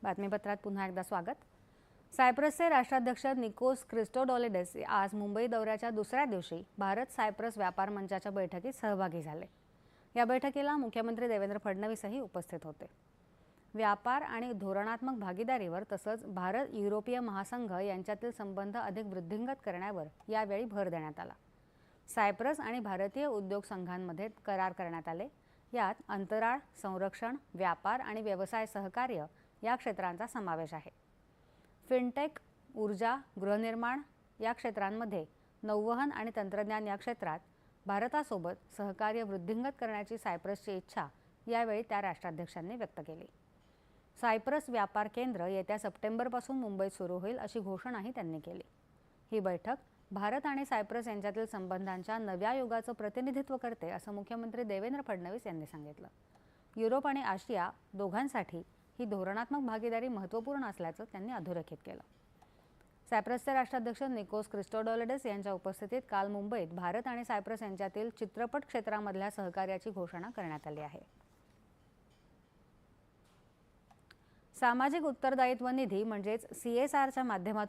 बातमीपत्रात पुन्हा एकदा स्वागत। सायप्रसचे राष्ट्राध्यक्ष निकोस क्रिस्टोडोलिडेस आज मुंबई दौऱ्याच्या दुसऱ्या दिवशी भारत सायप्रस व्यापार मंचाच्या बैठकीत सहभागी झाले। या बैठकीला मुख्यमंत्री देवेंद्र फडणवीसही उपस्थित होते। व्यापार आणि धोरणात्मक भागीदारीवर तसंच भारत युरोपीय महासंघ यांच्यातील संबंध अधिक वृद्धिंगत करण्यावर यावेळी भर देण्यात आला। सायप्रस आणि भारतीय उद्योग संघांमध्ये करार करण्यात आले। यात अंतराळ, संरक्षण, व्यापार आणि व्यवसाय सहकार्य या क्षेत्रांचा समावेश आहे। फिनटेक, ऊर्जा, गृहनिर्माण या क्षेत्रांमध्ये नौवहन आणि तंत्रज्ञान या क्षेत्रात भारतासोबत सहकार्य वृद्धिंगत करण्याची सायप्रसची इच्छा यावेळी त्या राष्ट्राध्यक्षांनी व्यक्त केली। सायप्रस व्यापार केंद्र येत्या सप्टेंबरपासून मुंबईत सुरू होईल अशी घोषणाही त्यांनी केली। ही बैठक भारत आणि सायप्रस यांच्यातील संबंधांच्या नव्या युगाचं प्रतिनिधित्व करते असं मुख्यमंत्री देवेंद्र फडणवीस यांनी सांगितलं। युरोप आणि आशिया दोघांसाठी ही धोरणात्मक भागीदारी महत्त्वपूर्ण असल्याचं त्यांनी अधोरेखित केलं। सायप्रसचे राष्ट्राध्यक्ष निकोस क्रिस्टोडोलिडेस यांच्या उपस्थितीत काल मुंबईत भारत आणि सायप्रस यांच्यातील चित्रपट क्षेत्रामधल्या सहकार्याची घोषणा करण्यात आली आहे। सामाजिक उत्तरदायित्व निधी म्हणजेच CSRच्या माध्यमातून